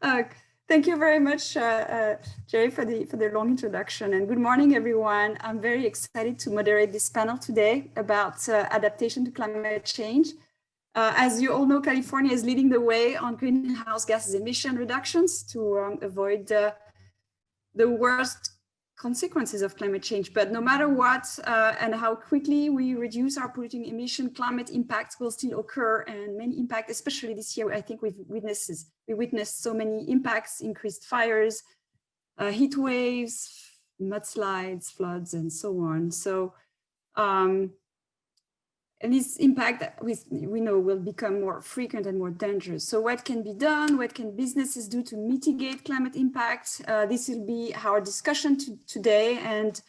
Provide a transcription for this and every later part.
Uh, Thank you very much, Jay, for the long introduction. And good morning, everyone. I'm very excited to moderate this panel today about adaptation to climate change. As you all know, California is leading the way on greenhouse gases emission reductions to avoid the worst consequences of climate change. But no matter what and how quickly we reduce our polluting emission, climate impacts will still occur, and many impacts, especially this year, I think we witnessed so many impacts: increased fires, heat waves, mudslides, floods, and so on. So, and this impact we know will become more frequent and more dangerous. So what can be done? What can businesses do to mitigate climate impact? This will be our discussion today, and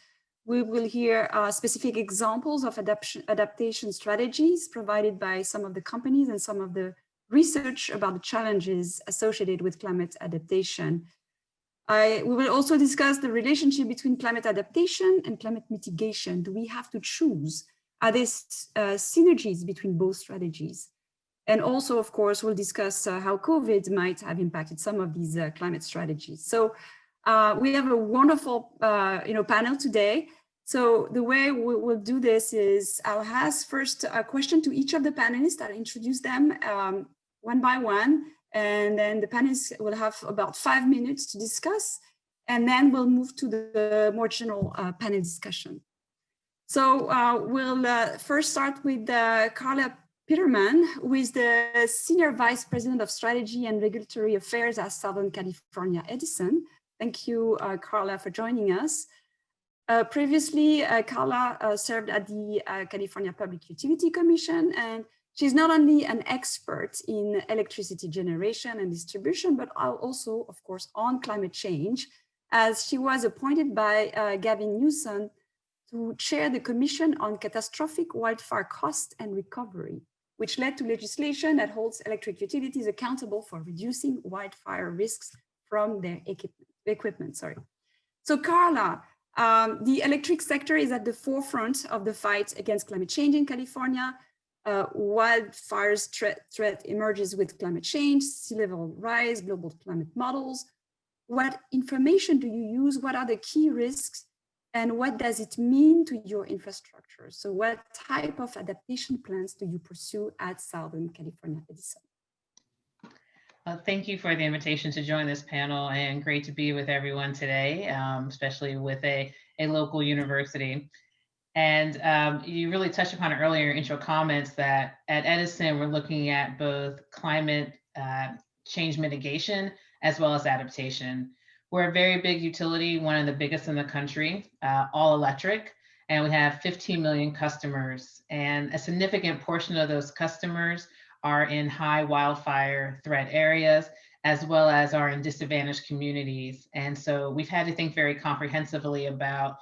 we will hear specific examples of adaptation strategies provided by some of the companies and some of the research about the challenges associated with climate adaptation. We will also discuss the relationship between climate adaptation and climate mitigation. Do we have to choose? Are there synergies between both strategies? And also, of course, we'll discuss how COVID might have impacted some of these climate strategies. So we have a wonderful panel today. So the way we'll do this is I'll ask first a question to each of the panelists. I'll introduce them one by one, and then the panelists will have about 5 minutes to discuss, and then we'll move to the more general panel discussion. So we'll first start with Carla Peterman, who is the Senior Vice President of Strategy and Regulatory Affairs at Southern California Edison. Thank you, Carla, for joining us. Previously, Carla served at the California Public Utility Commission, and she's not only an expert in electricity generation and distribution, but also, of course, on climate change, as she was appointed by Gavin Newsom to chair the Commission on Catastrophic Wildfire Cost and Recovery, which led to legislation that holds electric utilities accountable for reducing wildfire risks from their equipment. So Carla, the electric sector is at the forefront of the fight against climate change in California. Wildfires threat emerges with climate change, sea level rise, global climate models. What information do you use? What are the key risks? And what does it mean to your infrastructure? So what type of adaptation plans do you pursue at Southern California Edison? Thank you for the invitation to join this panel, and great to be with everyone today, especially with a local university. And you really touched upon it earlier in intro comments that at Edison, we're looking at both climate change mitigation as well as adaptation. We're a very big utility, one of the biggest in the country, all electric, and we have 15 million customers. And a significant portion of those customers are in high wildfire threat areas, as well as are in disadvantaged communities. And so we've had to think very comprehensively about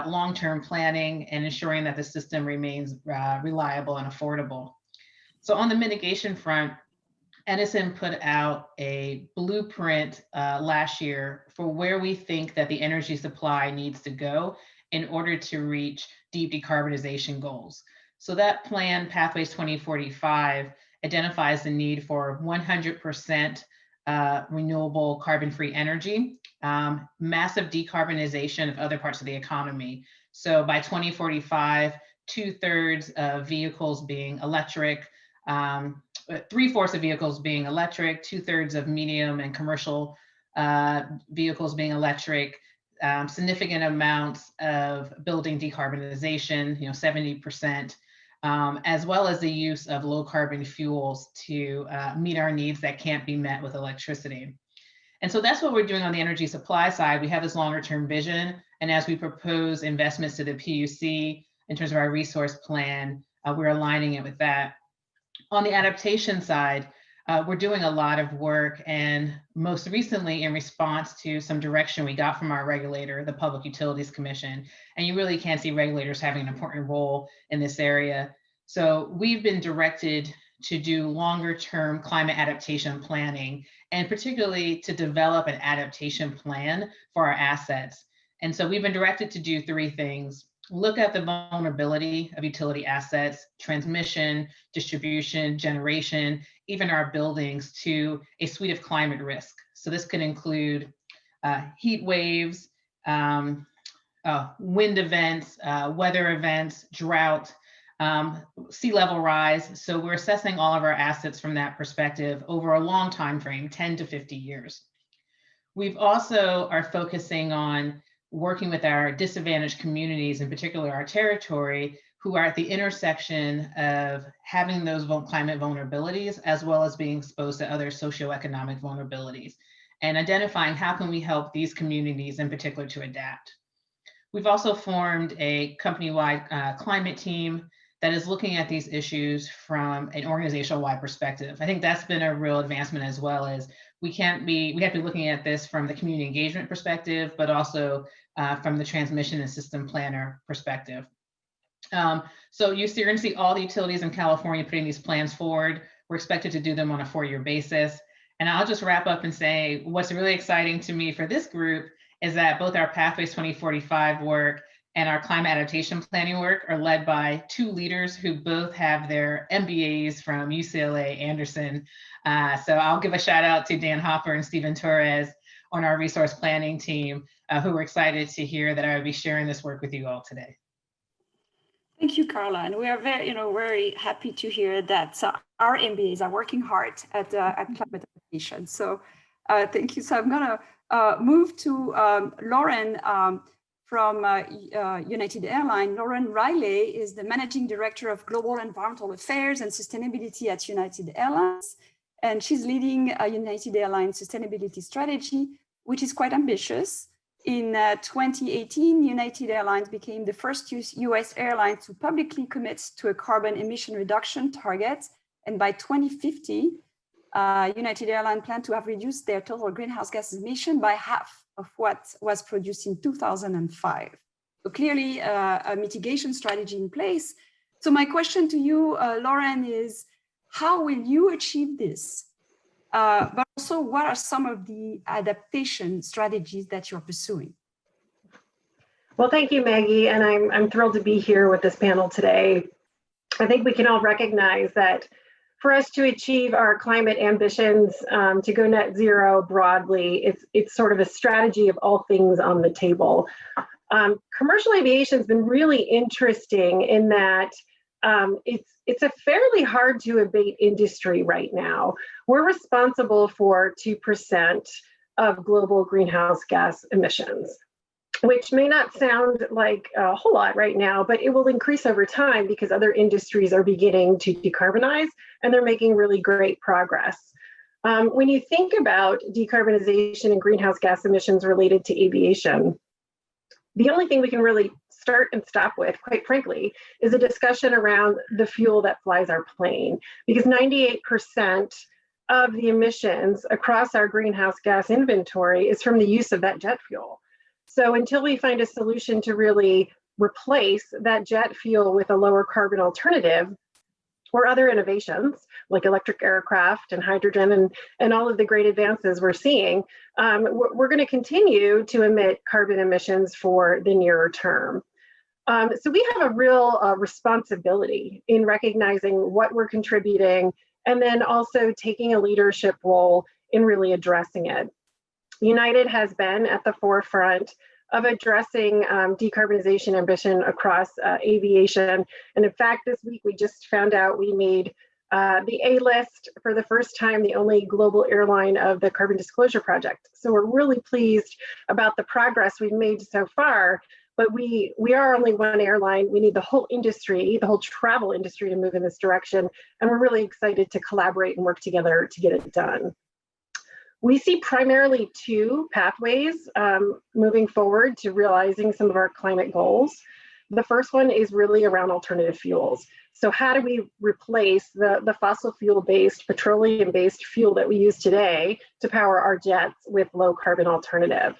long-term planning and ensuring that the system remains reliable and affordable. So on the mitigation front, Edison put out a blueprint last year for where we think that the energy supply needs to go in order to reach deep decarbonization goals. So that plan, Pathways 2045, identifies the need for 100% renewable carbon-free energy, massive decarbonization of other parts of the economy. So by 2045, 2/3 of vehicles being electric, 3/4 of vehicles being electric, 2/3 of medium and commercial vehicles being electric, significant amounts of building decarbonization, 70%, as well as the use of low carbon fuels to meet our needs that can't be met with electricity. And so that's what we're doing on the energy supply side. We have this longer term vision. And as we propose investments to the PUC in terms of our resource plan, we're aligning it with that. On the adaptation side, we're doing a lot of work, and most recently in response to some direction we got from our regulator, the Public Utilities Commission, and you really can see regulators having an important role in this area. So we've been directed to do longer term climate adaptation planning, and particularly to develop an adaptation plan for our assets. And so we've been directed to do 3 things. Look at the vulnerability of utility assets, transmission, distribution, generation, even our buildings, to a suite of climate risk. So this could include heat waves, wind events, weather events, drought, sea level rise. So we're assessing all of our assets from that perspective over a long time frame, 10 to 50 years. We've also are focusing on working with our disadvantaged communities, in particular our territory, who are at the intersection of having those climate vulnerabilities, as well as being exposed to other socioeconomic vulnerabilities, and identifying how can we help these communities in particular to adapt. We've also formed a company-wide climate team that is looking at these issues from an organizational-wide perspective. I think that's been a real advancement, as well as we have to be looking at this from the community engagement perspective, but also from the transmission and system planner perspective. So you're going to see all the utilities in California putting these plans forward. We're expected to do them on a 4-year basis. And I'll just wrap up and say, what's really exciting to me for this group is that both our Pathways 2045 work and our climate adaptation planning work are led by 2 leaders who both have their MBAs from UCLA, Anderson. So I'll give a shout out to Dan Hopper and Stephen Torres on our resource planning team, who are excited to hear that I will be sharing this work with you all today. Thank you, Carla, and we are very happy to hear that our MBAs are working hard at climate adaptation. So thank you. So I'm going to move to Lauren from United Airlines. Lauren Riley is the Managing Director of Global Environmental Affairs and Sustainability at United Airlines, and she's leading United Airlines sustainability strategy, which is quite ambitious. In 2018, United Airlines became the first US airline to publicly commit to a carbon emission reduction target. And by 2050, United Airlines planned to have reduced their total greenhouse gas emission by half of what was produced in 2005. So clearly a mitigation strategy in place. So my question to you, Lauren, is how will you achieve this? But also, what are some of the adaptation strategies that you're pursuing? Well, thank you, Maggie, and I'm thrilled to be here with this panel today. I think we can all recognize that for us to achieve our climate ambitions, to go net zero broadly, it's sort of a strategy of all things on the table. Commercial aviation has been really interesting in that it's a fairly hard to abate industry right now. We're responsible for 2% of global greenhouse gas emissions, which may not sound like a whole lot right now, but it will increase over time because other industries are beginning to decarbonize and they're making really great progress. When you think about decarbonization and greenhouse gas emissions related to aviation, the only thing we can really start and stop with, quite frankly, is a discussion around the fuel that flies our plane, because 98% of the emissions across our greenhouse gas inventory is from the use of that jet fuel. So until we find a solution to really replace that jet fuel with a lower carbon alternative, or other innovations like electric aircraft and hydrogen and all of the great advances we're seeing, we're going to continue to emit carbon emissions for the nearer term. So we have a real responsibility in recognizing what we're contributing and then also taking a leadership role in really addressing it. United has been at the forefront of addressing decarbonization ambition across aviation. And in fact, this week we just found out we made the A-list for the first time, the only global airline of the Carbon Disclosure Project. So we're really pleased about the progress we've made so far, but we are only one airline. We need the whole industry, the whole travel industry to move in this direction. And we're really excited to collaborate and work together to get it done. We see primarily 2 pathways moving forward to realizing some of our climate goals. The first one is really around alternative fuels. So how do we replace the fossil fuel-based, petroleum-based fuel that we use today to power our jets with low carbon alternative?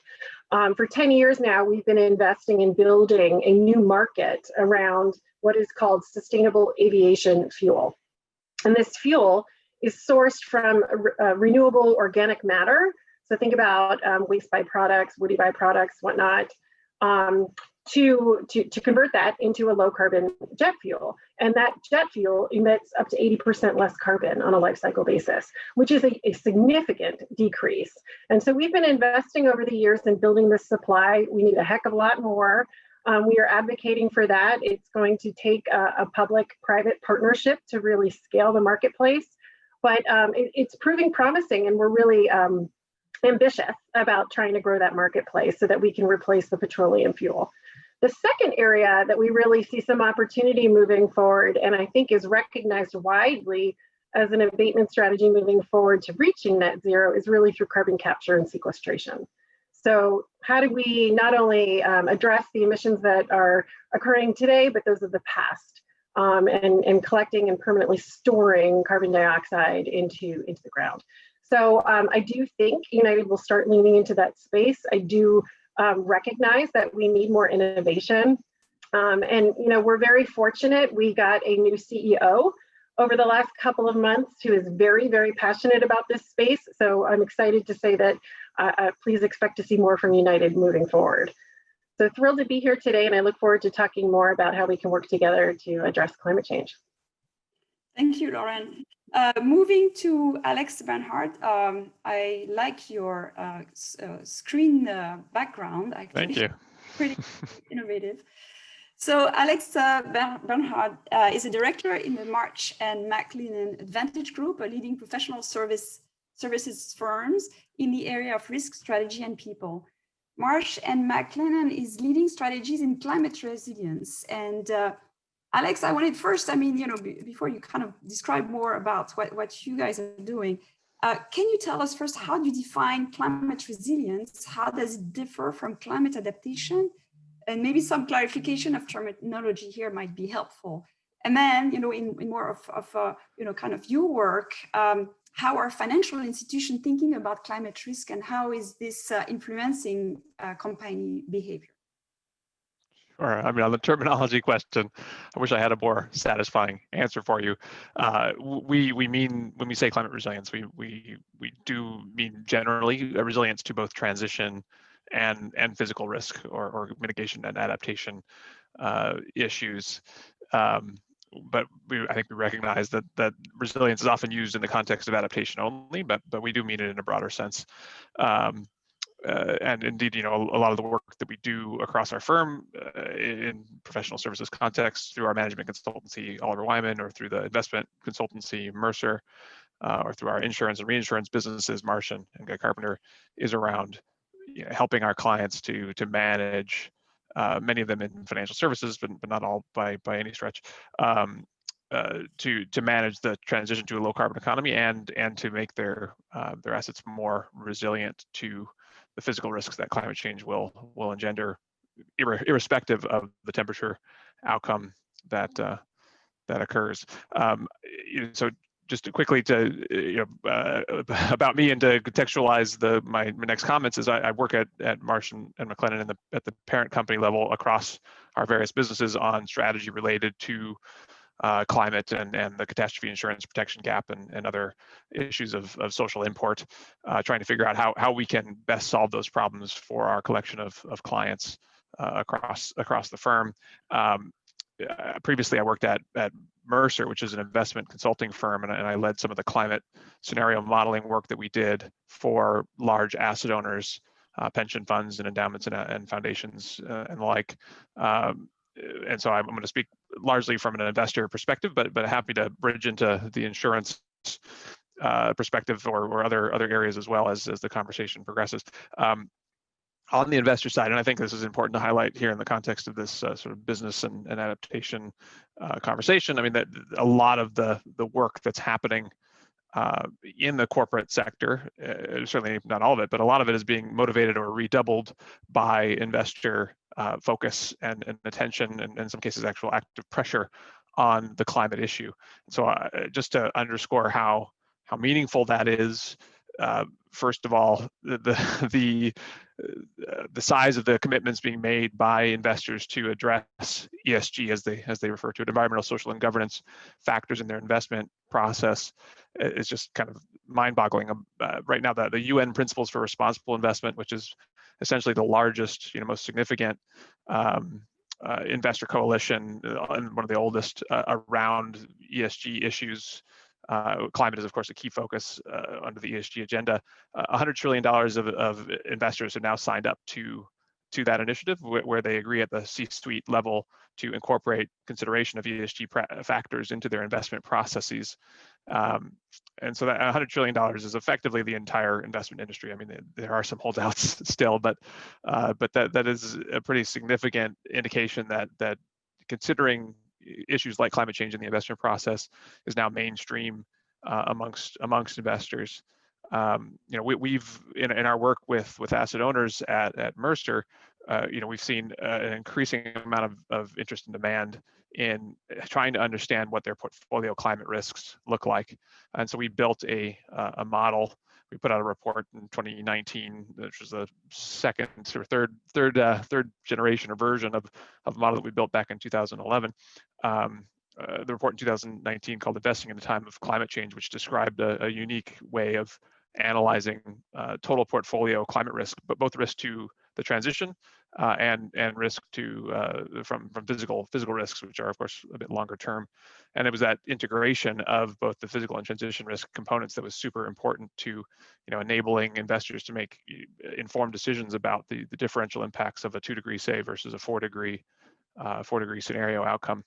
For 10 years now, we've been investing in building a new market around what is called sustainable aviation fuel. And this fuel is sourced from renewable organic matter. So think about waste byproducts, woody byproducts, whatnot. to convert that into a low carbon jet fuel. And that jet fuel emits up to 80% less carbon on a life cycle basis, which is a significant decrease. And so we've been investing over the years in building this supply. We need a heck of a lot more. We are advocating for that. It's going to take a public-private partnership to really scale the marketplace, but it's proving promising, and we're really ambitious about trying to grow that marketplace so that we can replace the petroleum fuel. The second area that we really see some opportunity moving forward, and I think is recognized widely as an abatement strategy moving forward to reaching net zero, is really through carbon capture and sequestration. So how do we not only address the emissions that are occurring today, but those of the past, and collecting and permanently storing carbon dioxide into the ground. So I do think United will start leaning into that space. I do recognize that we need more innovation. And we're very fortunate. We got a new CEO over the last couple of months who is very, very passionate about this space. So I'm excited to say that please expect to see more from United moving forward. So thrilled to be here today, and I look forward to talking more about how we can work together to address climate change. Thank you, Lauren. Moving to Alex Bernhardt, I like your screen background. Actually. Thank you. Pretty innovative. So Alex Bernhardt is a director in the Marsh and McLennan Advantage Group, a leading professional services firms in the area of risk, strategy, and people. Marsh and McLennan is leading strategies in climate resilience. And Alex, I wanted first, before you kind of describe more about what you guys are doing, can you tell us first, how do you define climate resilience? How does it differ from climate adaptation? And maybe some clarification of terminology here might be helpful. And then, in more of kind of your work, how are financial institutions thinking about climate risk, and how is this influencing company behavior? Sure. On the terminology question, I wish I had a more satisfying answer for you. We mean, when we say climate resilience, we do mean generally a resilience to both transition and physical risk or mitigation and adaptation issues. But I think we recognize that resilience is often used in the context of adaptation only, but we do mean it in a broader sense. And indeed, a lot of the work that we do across our firm in professional services context through our management consultancy, Oliver Wyman, or through the investment consultancy, Mercer, or through our insurance and reinsurance businesses, Marsh and Guy Carpenter, is around helping our clients to manage, many of them in financial services, but not all by any stretch, to manage the transition to a low carbon economy and to make their assets more resilient to the physical risks that climate change will engender, irrespective of the temperature outcome that occurs. So just quickly to about me and to contextualize my next comments is I work at Marsh and McLennan at the parent company level across our various businesses on strategy related to climate and the catastrophe insurance protection gap and other issues of social import, trying to figure out how we can best solve those problems for our collection of clients across the firm. Previously, I worked at Mercer, which is an investment consulting firm, and I led some of the climate scenario modeling work that we did for large asset owners, pension funds and endowments and foundations and the like. And so I'm going to speak largely from an investor perspective, but happy to bridge into the insurance perspective or other areas as well as the conversation progresses. On the investor side, and I think this is important to highlight here in the context of this sort of business and adaptation conversation, that a lot of the work that's happening in the corporate sector, certainly not all of it, but a lot of it is being motivated or redoubled by investor focus and attention, and in some cases actual active pressure on the climate issue. So just to underscore how meaningful that is, first of all, the size of the commitments being made by investors to address ESG, as they refer to it, environmental, social, and governance factors in their investment process, is just kind of mind-boggling. Right now, the UN Principles for Responsible Investment, which is essentially the largest, most significant investor coalition and one of the oldest around ESG issues. Climate is, of course, a key focus under the ESG agenda. $100 trillion of investors have now signed up to that initiative, where they agree at the C-suite level to incorporate consideration of ESG factors into their investment processes. And so that $100 trillion is effectively the entire investment industry. I mean, there are some holdouts still, but that is a pretty significant indication that considering issues like climate change in the investment process is now mainstream amongst investors. We've in our work with asset owners at Mercer, we've seen an increasing amount of interest and demand in trying to understand what their portfolio climate risks look like. And so we built a model. We put out a report in 2019, which was the second or third generation or version of a model that we built back in 2011. The report in 2019 called Investing in a Time of Climate Change, which described a unique way of analyzing total portfolio climate risk, but both risk to the transition and risk to from physical risks, which are of course a bit longer term. And it was that integration of both the physical and transition risk components that was super important to enabling investors to make informed decisions about the differential impacts of a 2-degree say versus a 4-degree scenario outcome.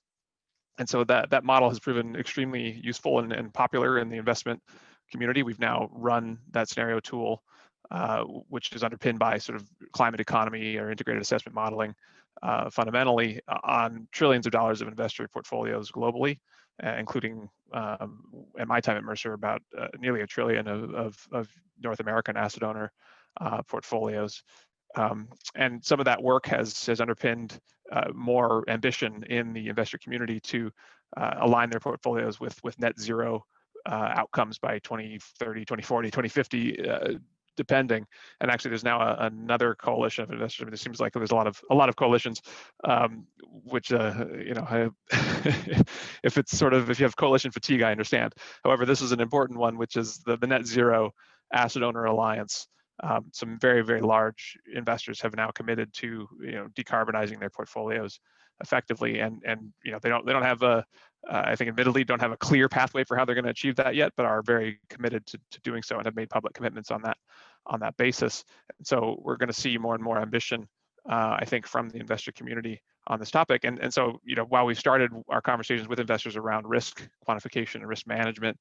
And so that model has proven extremely useful and popular in the investment community. We've now run that scenario tool, which is underpinned by sort of climate economy or integrated assessment modeling, fundamentally on trillions of dollars of investor portfolios globally, including at my time at Mercer, about nearly $1 trillion of North American asset owner portfolios. And some of that work has underpinned more ambition in the investor community to align their portfolios with net zero outcomes by 2030, 2040, 2050, depending. And actually, there's now another coalition of investors. I mean, it seems like there's a lot of coalitions, which if you have coalition fatigue, I understand. However, this is an important one, which is the Net Zero Asset Owner Alliance. Some very, very large investors have now committed to decarbonizing their portfolios effectively, and they don't have I think admittedly don't have a clear pathway for how they're going to achieve that yet, but are very committed to doing so and have made public commitments on that basis. And so we're going to see more and more ambition, I think, from the investor community on this topic. And so while we started our conversations with investors around risk quantification and risk management,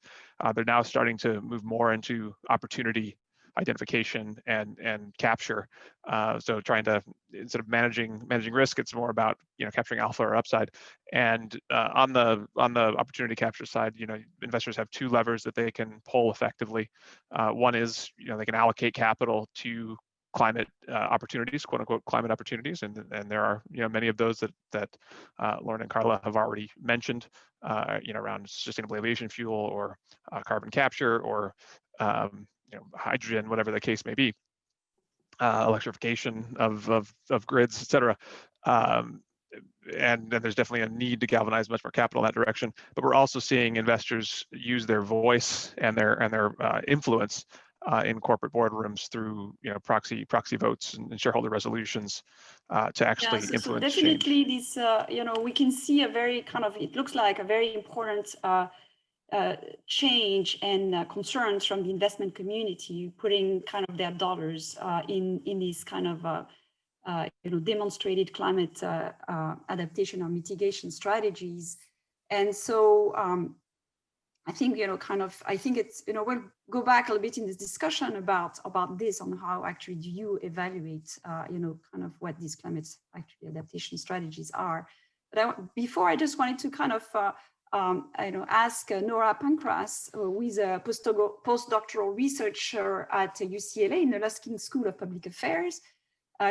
they're now starting to move more into opportunity identification and capture. So trying to, instead of managing risk, it's more about capturing alpha or upside. And on the opportunity capture side, investors have two levers that they can pull effectively. One is they can allocate capital to climate opportunities, quote unquote climate opportunities, and there are many of those that Lauren and Carla have already mentioned, around sustainable aviation fuel or carbon capture or hydrogen, whatever the case may be, electrification of grids, et cetera. And then there's definitely a need to galvanize much more capital in that direction. But we're also seeing investors use their voice and their influence in corporate boardrooms through proxy votes and shareholder resolutions to actually influence definitely change. This we can see a very it looks like a very important change and concerns from the investment community, putting their dollars in these demonstrated climate adaptation or mitigation strategies. And so I think I think it's we'll go back a little bit in this discussion about this, on how actually do you evaluate what these climate adaptation strategies are. But before, I just wanted to ask Nora Pankratz, who is a postdoctoral researcher at UCLA in the Luskin School of Public Affairs.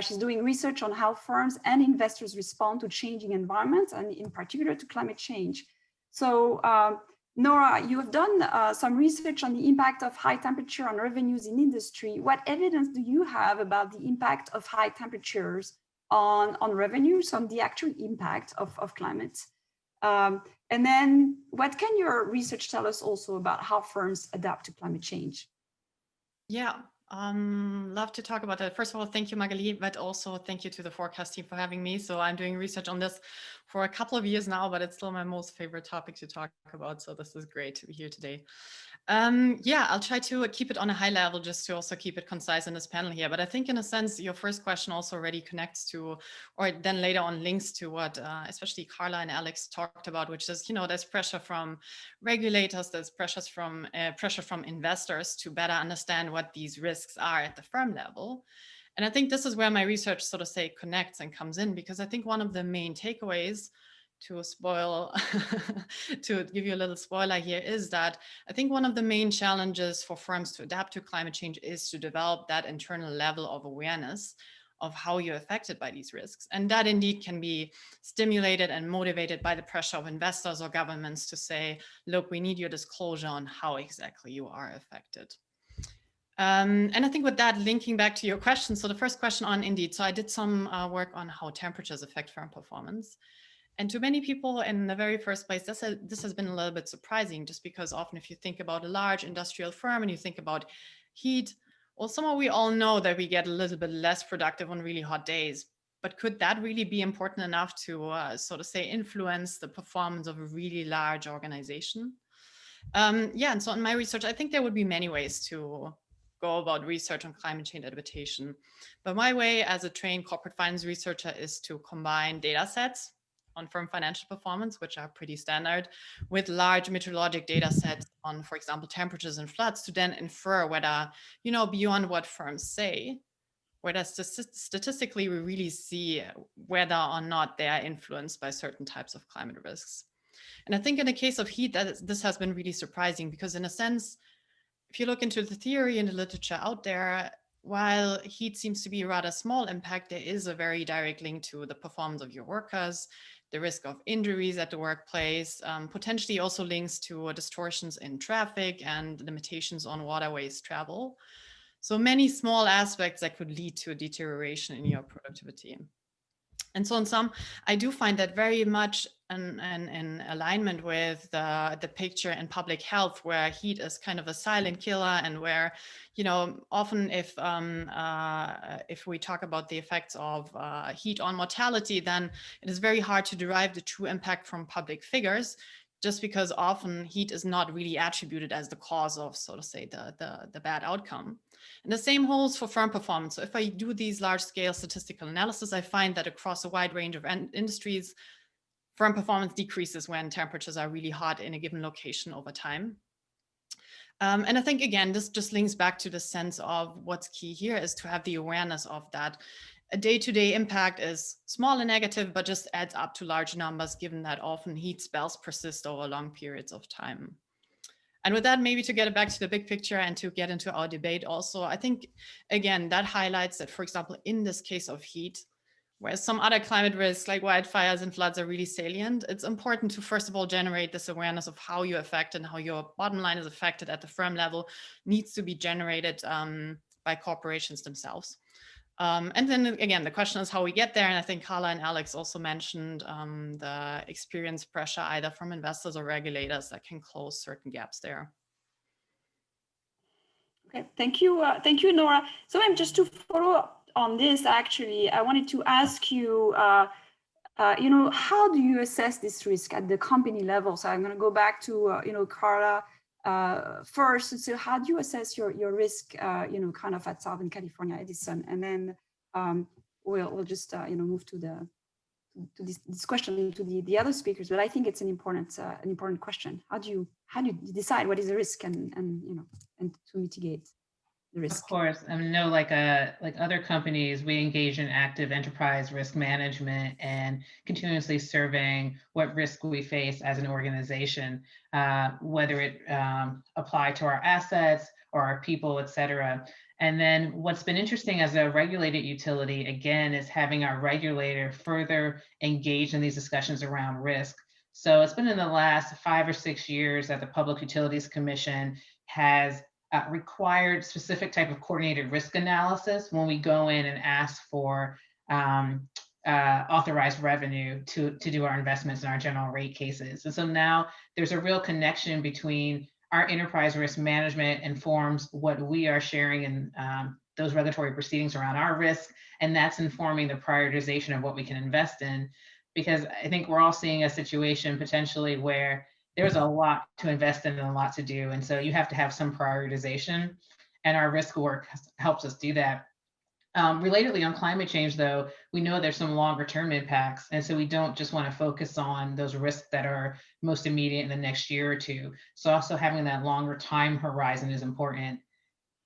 She's doing research on how firms and investors respond to changing environments, and in particular to climate change. So Nora, you have done some research on the impact of high temperature on revenues in industry. What evidence do you have about the impact of high temperatures on revenues, on the actual impact of climate? And then what can your research tell us also about how firms adapt to climate change? Yeah, Love to talk about that. First of all, thank you, Magali, but also thank you to the forecast team for having me. So I'm doing research on this for a couple of years now, but it's still my most favorite topic to talk about. So this is great to be here today. Yeah, I'll try to keep it on a high level just to also keep it concise in this panel here. But I think in a sense, your first question also already connects to, or then later on links to what especially Carla and Alex talked about, which is, there's pressure from regulators, there's pressure from investors to better understand what these risks are at the firm level. And I think this is where my research sort of connects and comes in, because I think one of the main takeaways to give you a little spoiler here is that I think one of the main challenges for firms to adapt to climate change is to develop that internal level of awareness of how you're affected by these risks. And that indeed can be stimulated and motivated by the pressure of investors or governments to say, look, we need your disclosure on how exactly you are affected. And I think with that, linking back to your question, so the first question on indeed, so I did some work on how temperatures affect firm performance. And to many people in the very first place, this has been a little bit surprising, just because often if you think about a large industrial firm and you think about heat, well, somehow we all know that we get a little bit less productive on really hot days. But could that really be important enough to influence the performance of a really large organization? Yeah, and so in my research, I think there would be many ways to go about research on climate change adaptation. But my way as a trained corporate finance researcher is to combine data sets on firm financial performance, which are pretty standard, with large meteorologic data sets on, for example, temperatures and floods, to then infer whether, beyond what firms say, whether statistically we really see whether or not they are influenced by certain types of climate risks. And I think in the case of heat, this has been really surprising, because in a sense, if you look into the theory and the literature out there, while heat seems to be a rather small impact, there is a very direct link to the performance of your workers, the risk of injuries at the workplace, potentially also links to distortions in traffic and limitations on waterways travel. So many small aspects that could lead to a deterioration in your productivity. And so in sum, I do find that very much in alignment with the picture in public health, where heat is kind of a silent killer, and where, often if we talk about the effects of heat on mortality, then it is very hard to derive the true impact from public figures, just because often heat is not really attributed as the cause of, so to say, the bad outcome. And the same holds for firm performance. So if I do these large-scale statistical analysis, I find that across a wide range of industries, firm performance decreases when temperatures are really hot in a given location over time. And I think, again, this just links back to the sense of what's key here is to have the awareness of that. A day-to-day impact is small and negative, but just adds up to large numbers, given that often heat spells persist over long periods of time. And with that, maybe to get it back to the big picture and to get into our debate also, I think, again, that highlights that, for example, in this case of heat, whereas some other climate risks like wildfires and floods are really salient, it's important to, first of all, generate this awareness of how you affect and how your bottom line is affected at the firm level needs to be generated by corporations themselves. And then again, the question is how we get there. And I think Carla and Alex also mentioned the experience pressure either from investors or regulators that can close certain gaps there. Okay, thank you, Nora. So just to follow up on this, actually, I wanted to ask you, how do you assess this risk at the company level? So I'm going to go back to, Carla first. So how do you assess your risk, kind of at Southern California Edison, and then we'll just move to this question to the other speakers. But I think it's an important question. How do you decide what is the risk and to mitigate the risk? Of course, I know like other companies, we engage in active enterprise risk management and continuously surveying what risk we face as an organization, whether it apply to our assets or our people, et cetera. And then what's been interesting as a regulated utility, again, is having our regulator further engage in these discussions around risk. So it's been in the last 5 or 6 years that the Public Utilities Commission has required specific type of coordinated risk analysis when we go in and ask for authorized revenue to do our investments in our general rate cases. And so now there's a real connection between our enterprise risk management informs what we are sharing in those regulatory proceedings around our risk, and that's informing the prioritization of what we can invest in. Because I think we're all seeing a situation potentially where there's a lot to invest in and a lot to do, and so you have to have some prioritization, and our risk work helps us do that. Relatedly on climate change, though, we know there's some longer term impacts. And so we don't just want to focus on those risks that are most immediate in the next year or two. So also having that longer time horizon is important.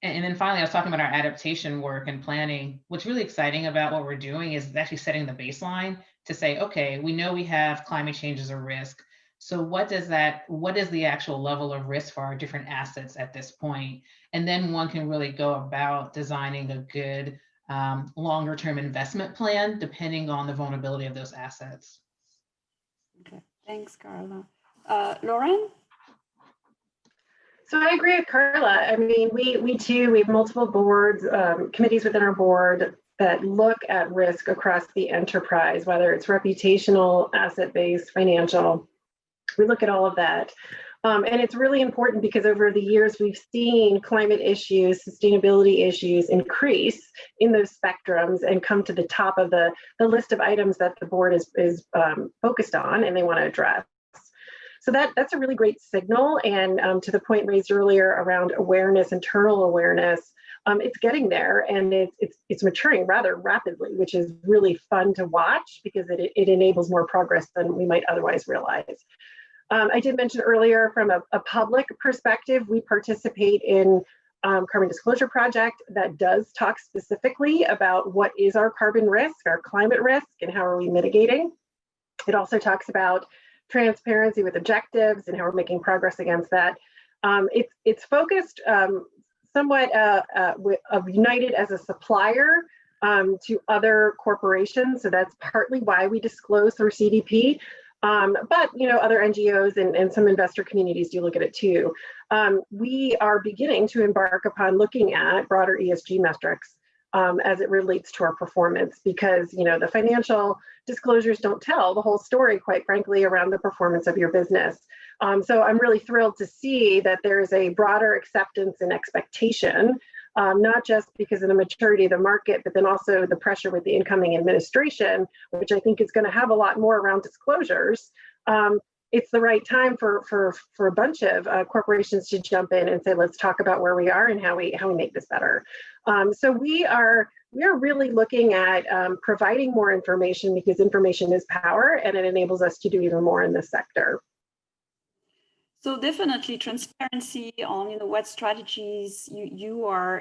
And then finally, I was talking about our adaptation work and planning. What's really exciting about what we're doing is actually setting the baseline to say, okay, we know we have climate change as a risk. So what is the actual level of risk for our different assets at this point? And then one can really go about designing a good longer term investment plan depending on the vulnerability of those assets. Okay, thanks, Carla. Lauren? So I agree with Carla. I mean, we too, we have multiple boards, committees within our board that look at risk across the enterprise, whether it's reputational, asset-based, financial. We look at all of that. And it's really important because over the years, we've seen climate issues, sustainability issues increase in those spectrums and come to the top of the list of items that the board is focused on and they want to address. So that's a really great signal. And to the point raised earlier around awareness, internal awareness, it's getting there and it's maturing rather rapidly, which is really fun to watch because it enables more progress than we might otherwise realize. I did mention earlier from a public perspective, we participate in Carbon Disclosure Project that does talk specifically about what is our carbon risk, our climate risk, and how are we mitigating. It also talks about transparency with objectives and how we're making progress against that. It's focused somewhat of United as a supplier to other corporations. So that's partly why we disclose through CDP. But other NGOs and some investor communities do look at it too. We are beginning to embark upon looking at broader ESG metrics as it relates to our performance, because the financial disclosures don't tell the whole story, quite frankly, around the performance of your business. So I'm really thrilled to see that there's a broader acceptance and expectation, not just because of the maturity of the market, but then also the pressure with the incoming administration, which I think is going to have a lot more around disclosures. It's the right time for a bunch of corporations to jump in and say, let's talk about where we are and how we make this better. So we are really looking at providing more information, because information is power and it enables us to do even more in this sector. So definitely transparency on what strategies you are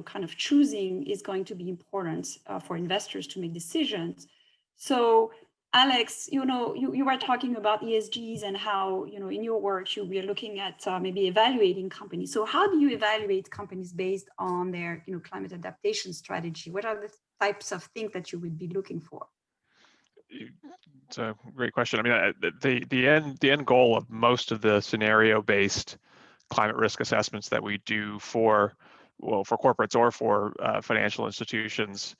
kind of choosing is going to be important for investors to make decisions. So Alex, you were talking about ESGs and how in your work you were looking at maybe evaluating companies. So how do you evaluate companies based on their climate adaptation strategy? What are the types of things that you would be looking for? It's a great question. I mean, the end goal of most of the scenario-based climate risk assessments that we do for corporates or for financial institutions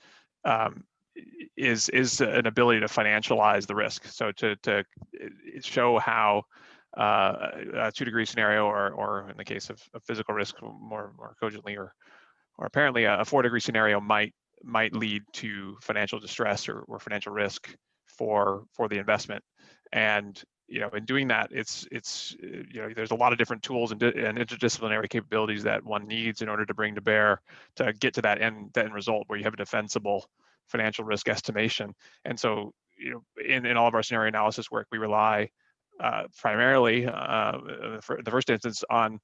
is an ability to financialize the risk. So to show how a 2-degree scenario, or in the case of physical risk, more cogently or apparently a 4-degree scenario might lead to financial distress or financial risk for the investment. And in doing that, it's there's a lot of different tools and interdisciplinary capabilities that one needs in order to bring to bear to get to that end result where you have a defensible financial risk estimation. And so in all of our scenario analysis work, we rely primarily for the first instance on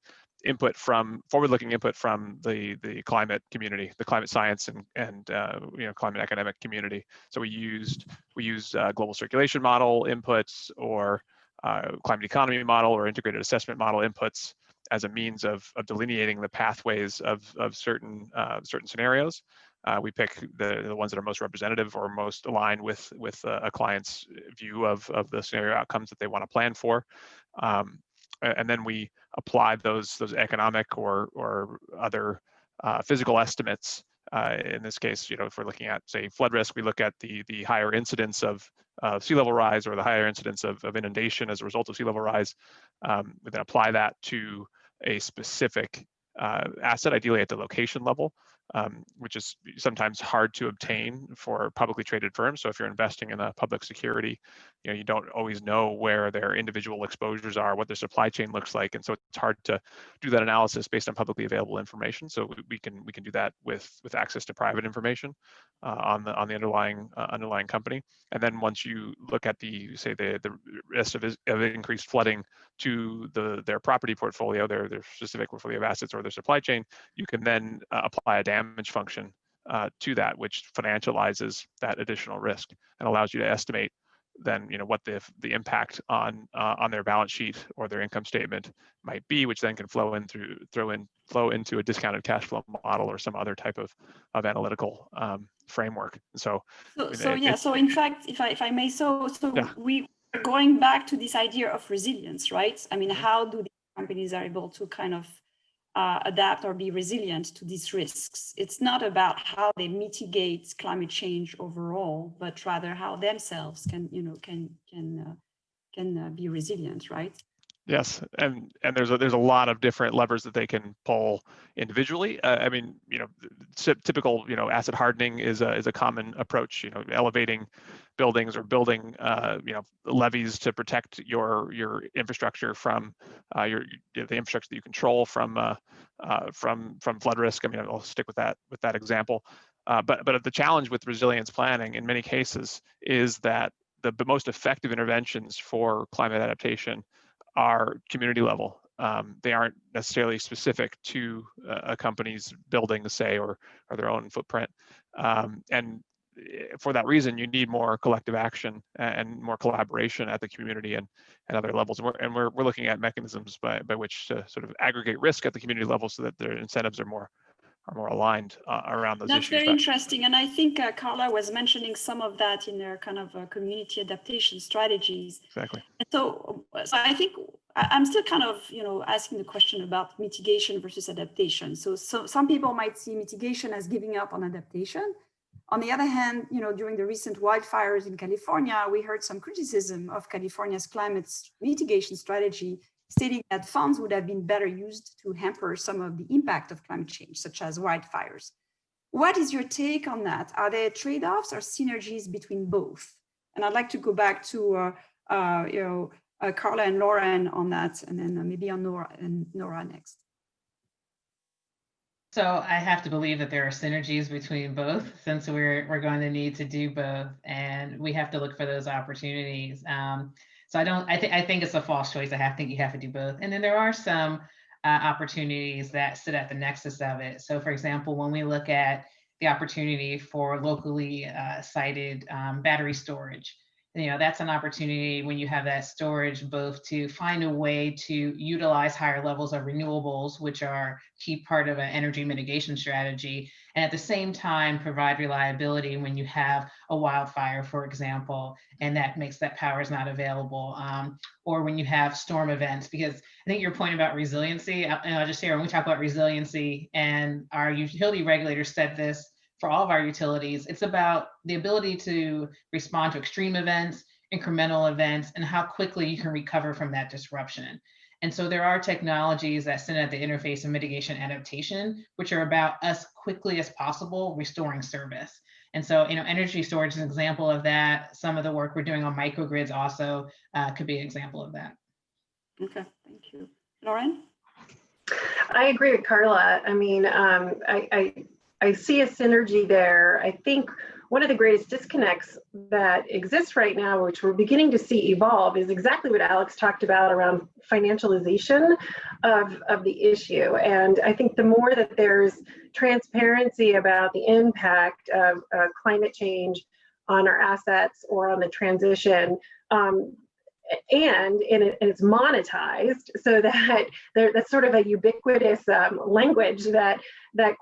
forward-looking input from the climate community, the climate science and climate academic community. So we use global circulation model inputs or climate economy model or integrated assessment model inputs as a means of delineating the pathways of certain scenarios. We pick the ones that are most representative or most aligned with a client's view of the scenario outcomes that they want to plan for. And then we apply those economic or other physical estimates. In this case, if we're looking at, say, flood risk, we look at the higher incidence of sea level rise or the higher incidence of inundation as a result of sea level rise. We then apply that to a specific asset, ideally at the location level, which is sometimes hard to obtain for publicly traded firms. So if you're investing in a public security, you don't always know where their individual exposures are, what their supply chain looks like, and so it's hard to do that analysis based on publicly available information. So we can do that with access to private information on the underlying company. And then once you look at the risk of increased flooding to their property portfolio, their specific portfolio of assets or their supply chain, you can then apply a damage function to that, which financializes that additional risk and allows you to estimate then what the impact on their balance sheet or their income statement might be, which then can flow into a discounted cash flow model or some other type of analytical framework. And so in fact, if I may, yeah. we are going back to this idea of resilience, right? I mean, how do the companies are able to kind of adapt or be resilient to these risks? It's not about how they mitigate climate change overall, but rather how themselves can be resilient, right? Yes, and there's a lot of different levers that they can pull individually. I mean, typical asset hardening is a common approach. Elevating buildings or building levees to protect your infrastructure from the infrastructure that you control from flood risk. I mean, I'll stick with that example. But the challenge with resilience planning in many cases is that the most effective interventions for climate adaptation are community level. They aren't necessarily specific to a company's building, say, or their own footprint. And for that reason, you need more collective action and more collaboration at the community and other levels. And we're looking at mechanisms by which to sort of aggregate risk at the community level so that their incentives are more aligned around those issues. That's very interesting. And I think Carla was mentioning some of that in their kind of community adaptation strategies. Exactly. And so I think I'm still kind of, asking the question about mitigation versus adaptation. So some people might see mitigation as giving up on adaptation. On the other hand, during the recent wildfires in California, we heard some criticism of California's climate mitigation strategy, stating that funds would have been better used to hamper some of the impact of climate change, such as wildfires. What is your take on that? Are there trade-offs or synergies between both? And I'd like to go back to Carla and Laura on that, and then maybe on Nora next. So I have to believe that there are synergies between both, since we're going to need to do both, and we have to look for those opportunities. So I think it's a false choice. I think you have to do both. And then there are some opportunities that sit at the nexus of it. So for example, when we look at the opportunity for locally sited battery storage, that's an opportunity when you have that storage, both to find a way to utilize higher levels of renewables, which are a key part of an energy mitigation strategy, and at the same time provide reliability when you have a wildfire, for example, and that makes that power is not available, or when you have storm events. Because I think your point about resiliency, and I'll just share, when we talk about resiliency, and our utility regulators said this, for all of our utilities, it's about the ability to respond to extreme events, incremental events, and how quickly you can recover from that disruption. And so there are technologies that sit at the interface of mitigation adaptation, which are about us quickly as possible restoring service. And so, energy storage is an example of that. Some of the work we're doing on microgrids also could be an example of that. Okay, thank you. Lauren? I agree with Carla. I mean, I see a synergy there. I think one of the greatest disconnects that exists right now, which we're beginning to see evolve, is exactly what Alex talked about around financialization of the issue. And I think the more that there's transparency about the impact of climate change on our assets or on the transition, and it's monetized, so that that's sort of a ubiquitous language that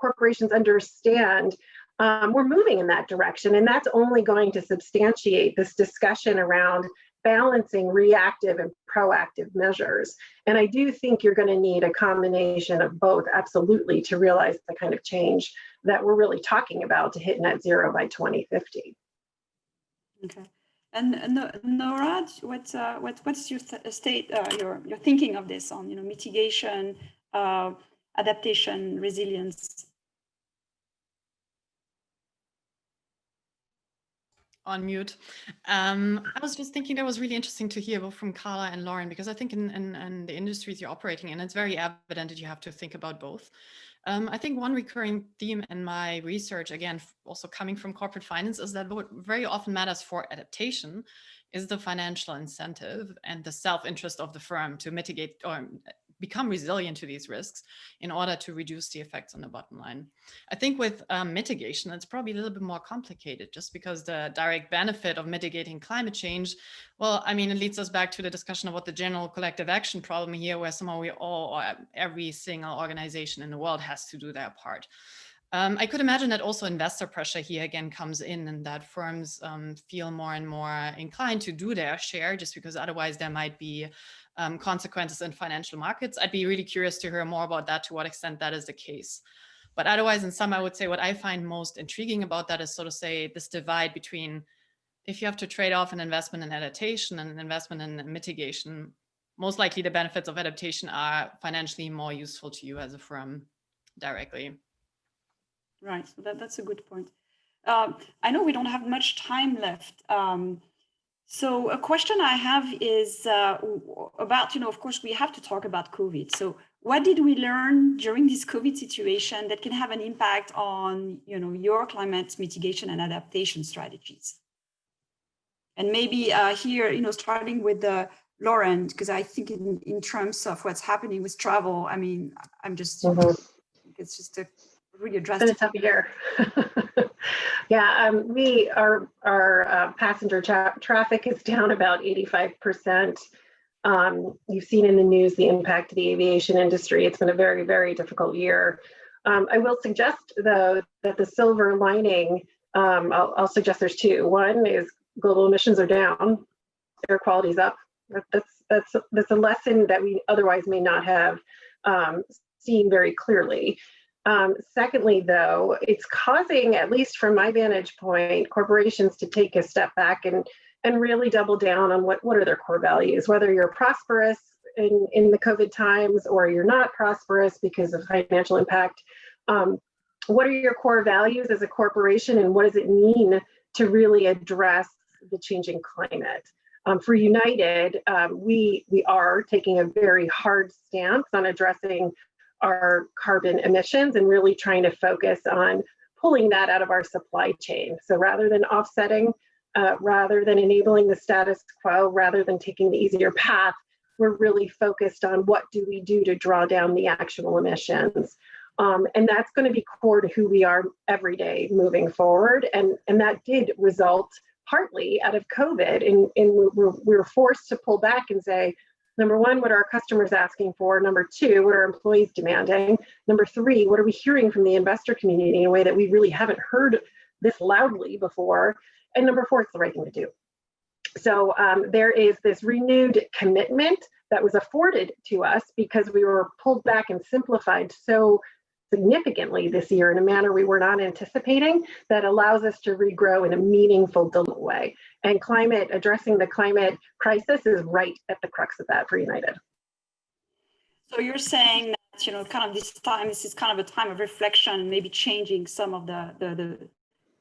corporations understand, we're moving in that direction. And that's only going to substantiate this discussion around balancing reactive and proactive measures. And I do think you're going to need a combination of both, absolutely, to realize the kind of change that we're really talking about to hit net zero by 2050. Okay. And Nora, what's your state, your thinking of this on mitigation adaptation, resilience? On mute. I was just thinking that was really interesting to hear both from Carla and Lauren, because I think in the industries you're operating in, it's very evident that you have to think about both. I think one recurring theme in my research, again, also coming from corporate finance, is that what very often matters for adaptation is the financial incentive and the self-interest of the firm to mitigate or become resilient to these risks in order to reduce the effects on the bottom line. I think with mitigation, it's probably a little bit more complicated, just because the direct benefit of mitigating climate change, well, I mean, it leads us back to the discussion about the general collective action problem here, where somehow we all, or every single organization in the world has to do their part. I could imagine that also investor pressure here again comes in, and that firms feel more and more inclined to do their share, just because otherwise there might be consequences in financial markets. I'd be really curious to hear more about that, to what extent that is the case. But otherwise, in sum, I would say what I find most intriguing about that is sort of say this divide between, if you have to trade off an investment in adaptation and an investment in mitigation, most likely the benefits of adaptation are financially more useful to you as a firm directly. Right, so that's a good point. I know we don't have much time left. So a question I have is about, of course, we have to talk about COVID. So what did we learn during this COVID situation that can have an impact on, your climate mitigation and adaptation strategies? And maybe here, starting with Lauren, because I think in terms of what's happening with travel, I mean, I'm just, it's just a really drastic. It's up here. Yeah, our passenger traffic is down about 85%. You've seen in the news the impact of the aviation industry. It's been a very, very difficult year. I will suggest, though, that the silver lining, I'll suggest there's two. One is global emissions are down, air quality's up. That's a lesson that we otherwise may not have seen very clearly. Secondly, though, it's causing, at least from my vantage point, corporations to take a step back and really double down on what are their core values, whether you're prosperous in the COVID times or you're not prosperous because of financial impact. What are your core values as a corporation, and what does it mean to really address the changing climate? For United, we are taking a very hard stance on addressing our carbon emissions and really trying to focus on pulling that out of our supply chain. So rather than offsetting, rather than enabling the status quo, rather than taking the easier path, we're really focused on what do we do to draw down the actual emissions. And that's going to be core to who we are every day moving forward. And that did result partly out of COVID, and we were forced to pull back and say, number one, what are our customers asking for? Number two, what are employees demanding? Number three, what are we hearing from the investor community in a way that we really haven't heard this loudly before? And number four, it's the right thing to do. So there is this renewed commitment that was afforded to us because we were pulled back and simplified so significantly this year in a manner we were not anticipating, that allows us to regrow in a meaningful way. And addressing the climate crisis is right at the crux of that for United. So you're saying that, kind of this is kind of a time of reflection, maybe changing some of the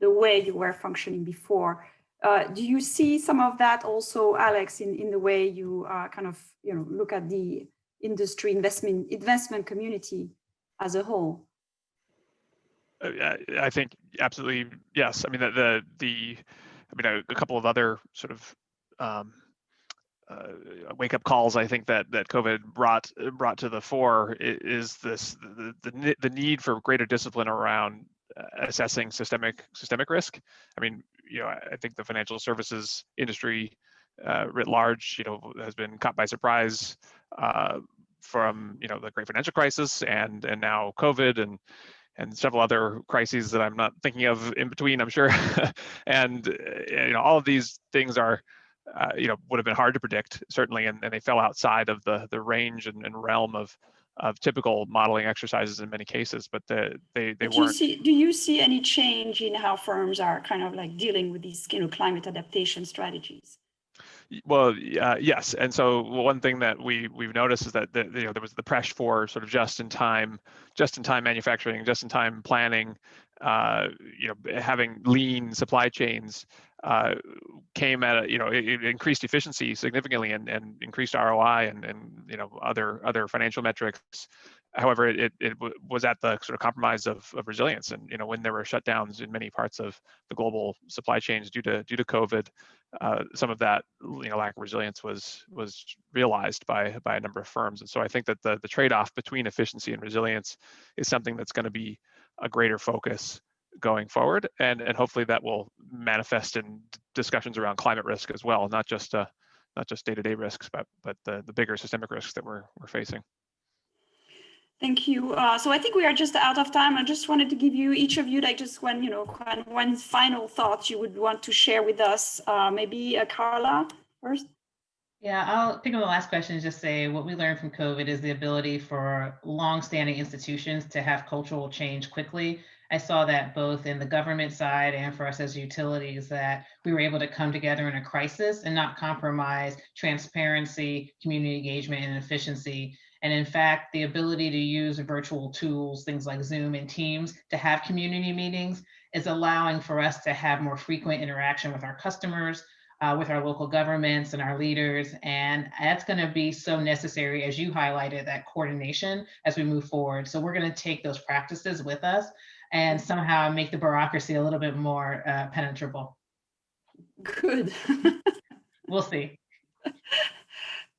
way you were functioning before. Do you see some of that also, Alex, in the way you kind of, look at the industry investment community as a whole? I think absolutely yes. I mean a couple of other sort of wake-up calls I think that COVID brought to the fore is the need for greater discipline around assessing systemic risk. I mean, I think the financial services industry writ large, has been caught by surprise from the great financial crisis and now COVID and several other crises that I'm not thinking of in between, I'm sure. And all of these things are would have been hard to predict, certainly, and they fell outside of the range and realm of typical modeling exercises in many cases, but they weren't. Do you see any change in how firms are kind of like dealing with these climate adaptation strategies? Well, yes, and so one thing that we've noticed is that there was the press for sort of just-in-time manufacturing, just-in-time planning, having lean supply chains came at it increased efficiency significantly and increased ROI and other financial metrics. However, it was at the sort of compromise of resilience, and when there were shutdowns in many parts of the global supply chains due to COVID, some of that lack of resilience was realized by a number of firms. And so I think that the trade-off between efficiency and resilience is something that's going to be a greater focus going forward, and hopefully that will manifest in discussions around climate risk as well, not just day-to-day risks, but the bigger systemic risks that we're facing. Thank you. So I think we are just out of time. I just wanted to give you, each of you, like just one final thought you would want to share with us. Maybe Carla first. Yeah, I'll pick up the last question and just say what we learned from COVID is the ability for long-standing institutions to have cultural change quickly. I saw that both in the government side and for us as utilities, that we were able to come together in a crisis and not compromise transparency, community engagement, and efficiency. And in fact, the ability to use virtual tools, things like Zoom and Teams, to have community meetings is allowing for us to have more frequent interaction with our customers, with our local governments and our leaders. And that's going to be so necessary, as you highlighted, that coordination as we move forward. So we're going to take those practices with us and somehow make the bureaucracy a little bit more penetrable. Good. We'll see.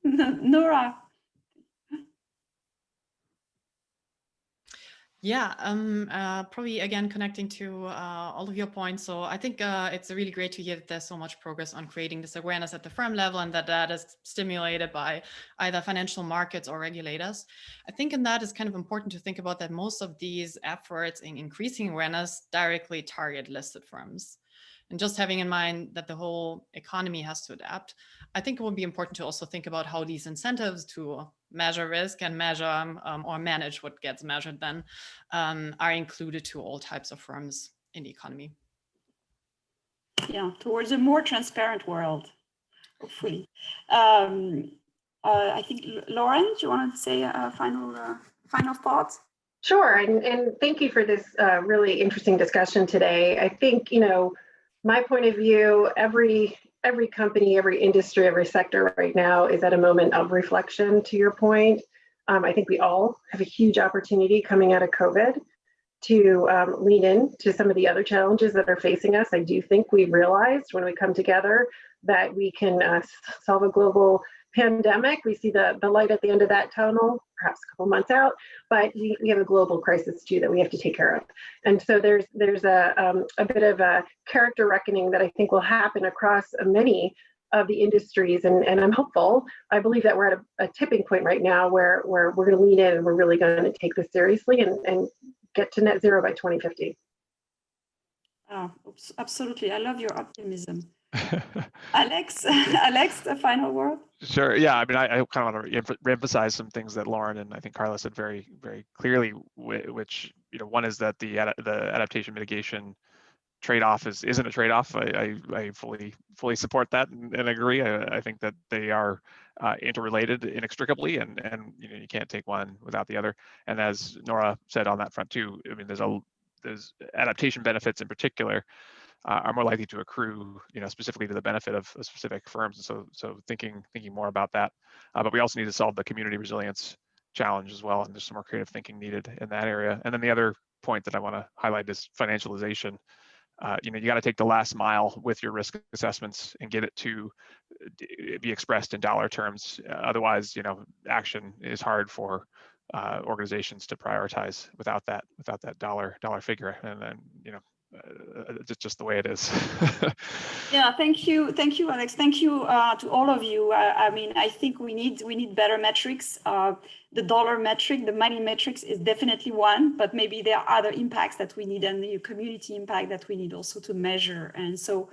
Nora. Yeah, probably again connecting to all of your points. So I think it's really great to hear that there's so much progress on creating this awareness at the firm level, and that is stimulated by either financial markets or regulators. I think in that it's kind of important to think about that most of these efforts in increasing awareness directly target listed firms. And just having in mind that the whole economy has to adapt, I think it will be important to also think about how these incentives to measure risk and measure or manage what gets measured then are included to all types of firms in the economy. Yeah, towards a more transparent world, hopefully. I think, Lauren, do you want to say a final thought? Sure, and thank you for this really interesting discussion today. I think, my point of view, every company, every industry, every sector right now is at a moment of reflection, to your point. I think we all have a huge opportunity coming out of COVID to lean in to some of the other challenges that are facing us. I do think we realized when we come together that we can solve a global pandemic. We see the light at the end of that tunnel, perhaps a couple months out, but we have a global crisis too that we have to take care of. And so there's a bit of a character reckoning that I think will happen across many of the industries, and I'm hopeful. I believe that we're at a tipping point right now where we're going to lean in and we're really going to take this seriously and get to net zero by 2050. Oh, absolutely. I love your optimism. Alex, the final word. Sure. Yeah. I mean, I kind of want to reemphasize some things that Lauren and I think Carla said very, very clearly, which, one is that the adaptation mitigation trade-off isn't a trade-off. I fully support that and agree. I think that they are interrelated inextricably, and you can't take one without the other. And as Nora said on that front too, I mean, there's adaptation benefits in particular are more likely to accrue, specifically to the benefit of specific firms. And so thinking more about that. But we also need to solve the community resilience challenge as well, and there's some more creative thinking needed in that area. And then the other point that I want to highlight is financialization. You got to take the last mile with your risk assessments and get it to be expressed in dollar terms. Otherwise, action is hard for organizations to prioritize without that dollar figure. And then, it's just the way it is. Yeah, thank you, Alex. Thank you to all of you. I mean, I think we need better metrics. The dollar metric, the money metrics is definitely one, but maybe there are other impacts that we need, and the community impact that we need also to measure. And so,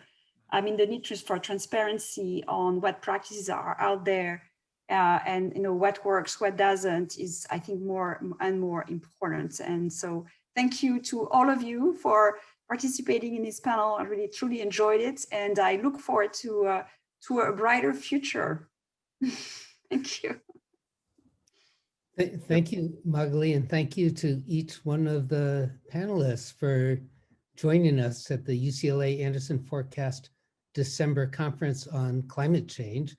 I mean, the need for transparency on what practices are out there, and what works, what doesn't, is, I think, more and more important. And so, thank you to all of you for participating in this panel. I really truly enjoyed it, and I look forward to to a brighter future. Thank you. Thank you, Magali, and thank you to each one of the panelists for joining us at the UCLA Anderson Forecast December conference on climate change.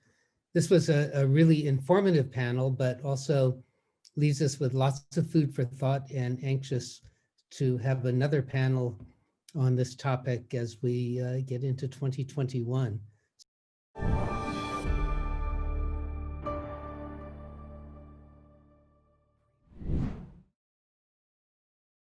This was a really informative panel, but also leaves us with lots of food for thought and anxious to have another panel on this topic as we get into 2021.